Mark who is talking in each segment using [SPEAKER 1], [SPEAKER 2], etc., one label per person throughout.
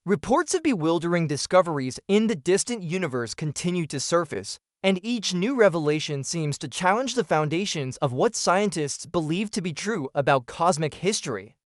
[SPEAKER 1] Reports of bewildering discoveries in the distant universe continue to surface, and each new revelation seems to challenge the foundations of what scientists believe to be true about cosmic history.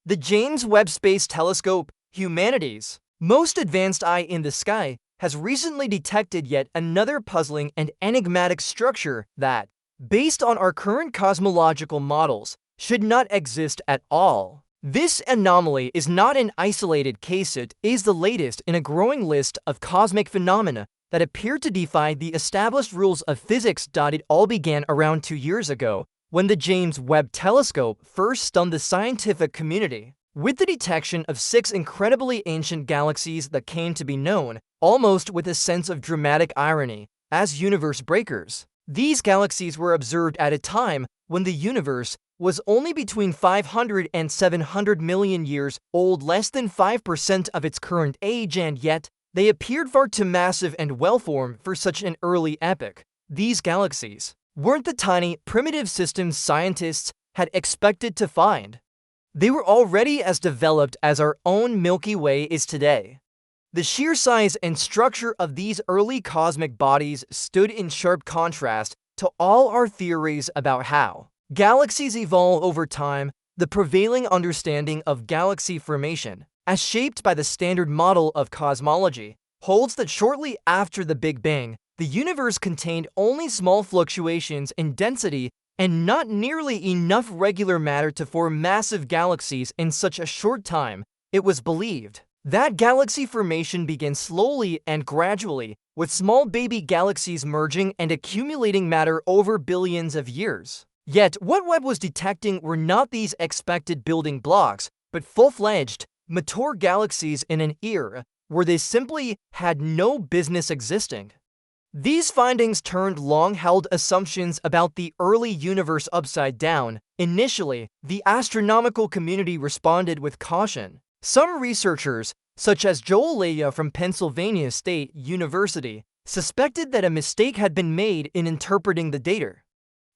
[SPEAKER 1] The James Webb Space Telescope, humanity's most advanced eye in the sky, has recently detected yet another puzzling and enigmatic structure that, based on our current cosmological models, should not exist at all. This anomaly is not an isolated case, it is the latest in a growing list of cosmic phenomena that appear to defy the established rules of physics. It all began around 2 years ago, when the James Webb Telescope first stunned the scientific community with the detection of 6 incredibly ancient galaxies that came to be known, almost with a sense of dramatic irony, as universe breakers. These galaxies were observed at a time when the universe was only between 500 and 700 million years old, less than 5% of its current age, and yet they appeared far too massive and well-formed for such an early epoch. These galaxies weren't the tiny, primitive systems scientists had expected to find. They were already as developed as our own Milky Way is today. The sheer size and structure of these early cosmic bodies stood in sharp contrast to all our theories about how galaxies evolve over time. The prevailing understanding of galaxy formation, as shaped by the standard model of cosmology, holds that shortly after the Big Bang, the universe contained only small fluctuations in density and not nearly enough regular matter to form massive galaxies in such a short time. It was believed that galaxy formation began slowly and gradually, with small baby galaxies merging and accumulating matter over billions of years. Yet, what Webb was detecting were not these expected building blocks, but full-fledged, mature galaxies in an era where they simply had no business existing. These findings turned long-held assumptions about the early universe upside down. Initially, the astronomical community responded with caution. Some researchers, such as Joel Leah from Pennsylvania State University, suspected that a mistake had been made in interpreting the data.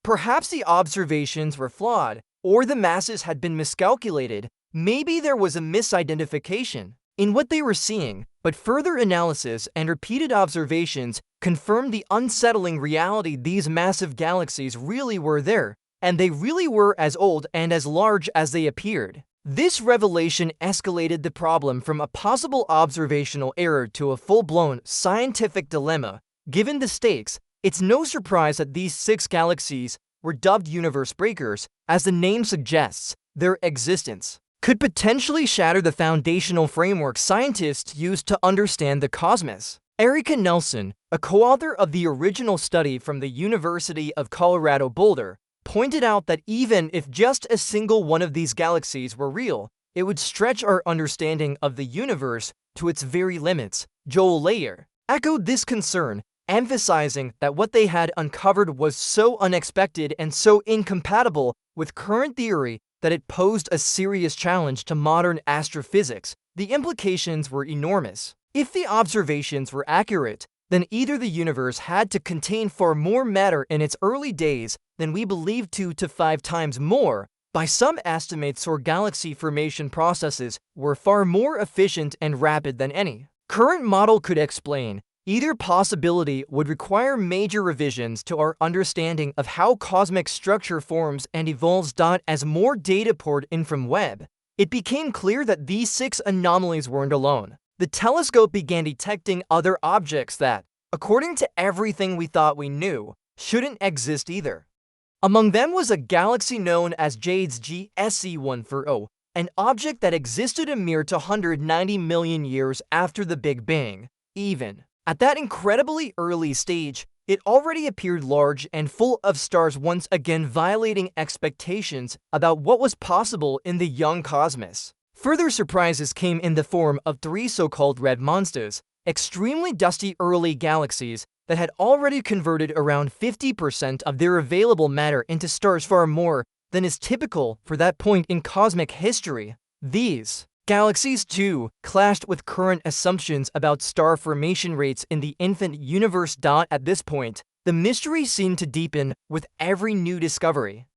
[SPEAKER 1] Perhaps the observations were flawed, or the masses had been miscalculated. Maybe there was a misidentification in what they were seeing, but further analysis and repeated observations confirmed the unsettling reality. These massive galaxies really were there, and they really were as old and as large as they appeared. This revelation escalated the problem from a possible observational error to a full-blown scientific dilemma. Given the stakes, it's no surprise that these 6 galaxies were dubbed universe breakers. As the name suggests, their existence could potentially shatter the foundational framework scientists used to understand the cosmos. Erica Nelson, a co-author of the original study from the University of Colorado Boulder, pointed out that even if just a single one of these galaxies were real, it would stretch our understanding of the universe to its very limits. Joel Leah echoed this concern, emphasizing that what they had uncovered was so unexpected and so incompatible with current theory that it posed a serious challenge to modern astrophysics. The implications were enormous. If the observations were accurate, then either the universe had to contain far more matter in its early days than we believe, 2 to 5 times more. By some estimates, or galaxy formation processes were far more efficient and rapid than any current model could explain. Either possibility would require major revisions to our understanding of how cosmic structure forms and evolves. As more data poured in from Webb, it became clear that these 6 anomalies weren't alone. The telescope began detecting other objects that, according to everything we thought we knew, shouldn't exist either. Among them was a galaxy known as Jade's GSC-140, an object that existed a mere 290 million years after the Big Bang. Even at that incredibly early stage, it already appeared large and full of stars, once again violating expectations about what was possible in the young cosmos. Further surprises came in the form of 3 so-called red monsters, extremely dusty early galaxies that had already converted around 50% of their available matter into stars, far more than is typical for that point in cosmic history. These galaxies, too, clashed with current assumptions about star formation rates in the infant universe. At this point, the mystery seemed to deepen with every new discovery.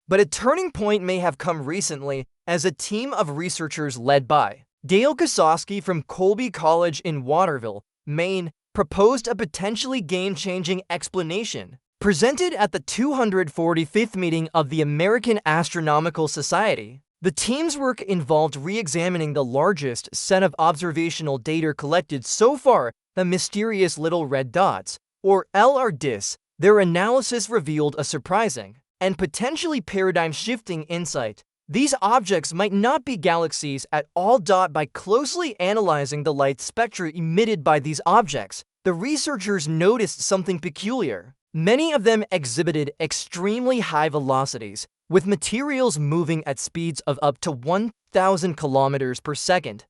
[SPEAKER 1] But a turning point may have come recently, as a team of researchers led by Dale Kosofsky from Colby College in Waterville, Maine, proposed a potentially game-changing explanation. Presented at the 245th meeting of the American Astronomical Society, the team's work involved re-examining the largest set of observational data collected so far, the mysterious little red dots, or LRDIS. Their analysis revealed a surprising and potentially paradigm-shifting insight. These objects might not be galaxies at all. By closely analyzing the light spectra emitted by these objects, the researchers noticed something peculiar. Many of them exhibited extremely high velocities, with materials moving at speeds of up to 1,000 kilometers per second.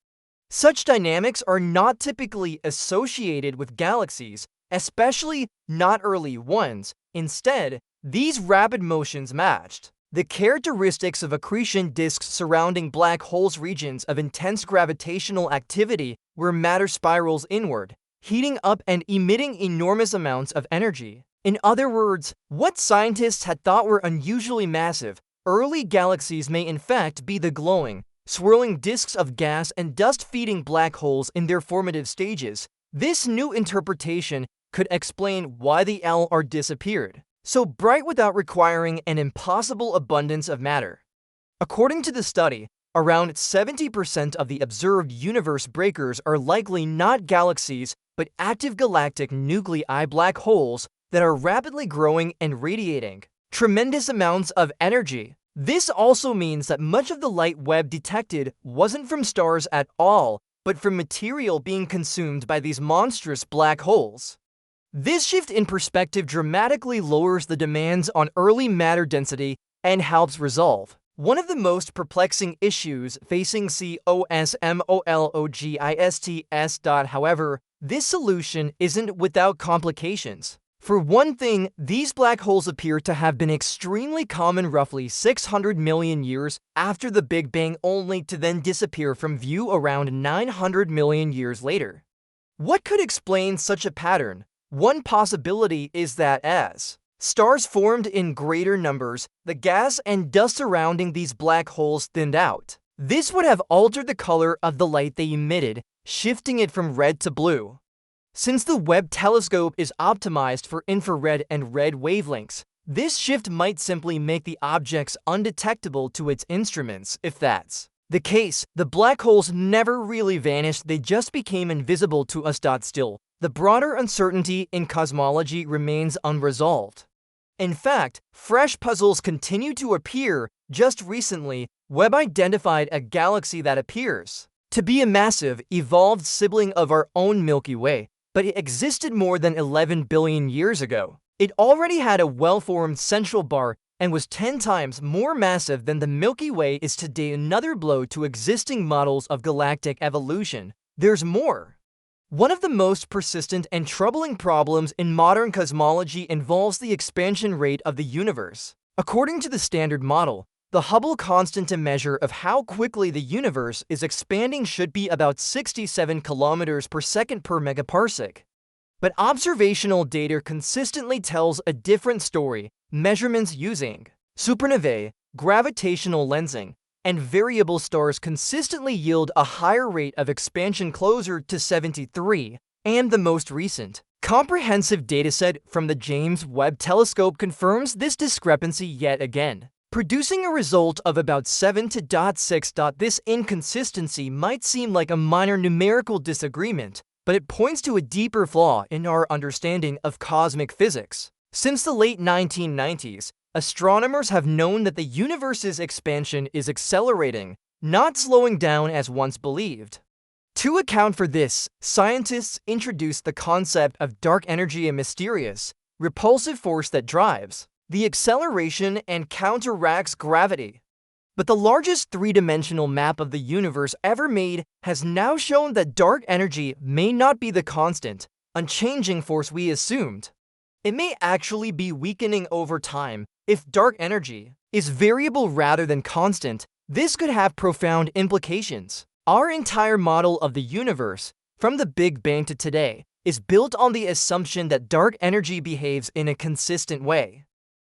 [SPEAKER 1] Such dynamics are not typically associated with galaxies, especially not early ones. Instead, these rapid motions matched the characteristics of accretion disks surrounding black holes, regions of intense gravitational activity where matter spirals inward, heating up and emitting enormous amounts of energy. In other words, what scientists had thought were unusually massive, early galaxies may in fact be the glowing, swirling disks of gas and dust feeding black holes in their formative stages. This new interpretation could explain why the LR disappeared so bright without requiring an impossible abundance of matter. According to the study, around 70% of the observed universe breakers are likely not galaxies but active galactic nuclei, black holes that are rapidly growing and radiating tremendous amounts of energy. This also means that much of the light Webb detected wasn't from stars at all, but from material being consumed by these monstrous black holes. This shift in perspective dramatically lowers the demands on early matter density and helps resolve one of the most perplexing issues facing cosmologists. However, this solution isn't without complications. For one thing, these black holes appear to have been extremely common roughly 600 million years after the Big Bang, only to then disappear from view around 900 million years later. What could explain such a pattern? One possibility is that as stars formed in greater numbers, the gas and dust surrounding these black holes thinned out. This would have altered the color of the light they emitted, shifting it from red to blue. Since the Webb telescope is optimized for infrared and red wavelengths, this shift might simply make the objects undetectable to its instruments. If that's the case, the black holes never really vanished, they just became invisible to us. Still, the broader uncertainty in cosmology remains unresolved. In fact, fresh puzzles continue to appear. Just recently, Webb identified a galaxy that appears to be a massive, evolved sibling of our own Milky Way, but it existed more than 11 billion years ago. It already had a well-formed central bar and was 10 times more massive than the Milky Way is today. Another blow to existing models of galactic evolution. There's more. One of the most persistent and troubling problems in modern cosmology involves the expansion rate of the universe. According to the Standard Model, the Hubble constant, a measure of how quickly the universe is expanding, should be about 67 kilometers per second per megaparsec. But observational data consistently tells a different story. Measurements using supernovae, gravitational lensing, and variable stars consistently yield a higher rate of expansion, closer to 73, and the most recent comprehensive dataset from the James Webb Telescope confirms this discrepancy yet again, producing a result of about 7:6. This inconsistency might seem like a minor numerical disagreement, but it points to a deeper flaw in our understanding of cosmic physics. Since the late 1990s, astronomers have known that the universe's expansion is accelerating, not slowing down as once believed. To account for this, scientists introduced the concept of dark energy, a mysterious, repulsive force that drives the acceleration and counteracts gravity. But the largest three-dimensional map of the universe ever made has now shown that dark energy may not be the constant, unchanging force we assumed. It may actually be weakening over time. If dark energy is variable rather than constant, this could have profound implications. Our entire model of the universe, from the Big Bang to today, is built on the assumption that dark energy behaves in a consistent way.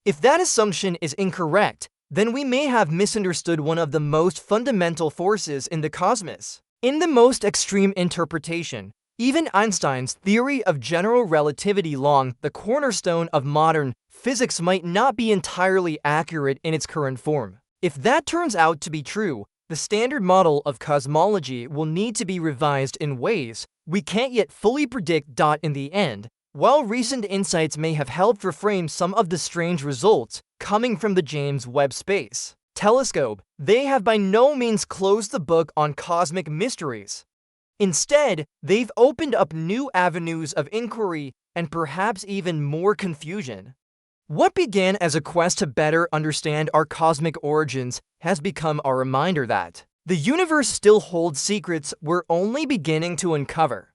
[SPEAKER 1] If that assumption is incorrect, then we may have misunderstood one of the most fundamental forces in the cosmos. In the most extreme interpretation, even Einstein's theory of general relativity, long the cornerstone of modern physics, might not be entirely accurate in its current form. If that turns out to be true, the standard model of cosmology will need to be revised in ways we can't yet fully predict. In the end, while recent insights may have helped reframe some of the strange results coming from the James Webb Space Telescope, they have by no means closed the book on cosmic mysteries. Instead, they've opened up new avenues of inquiry and perhaps even more confusion. What began as a quest to better understand our cosmic origins has become a reminder that the universe still holds secrets we're only beginning to uncover.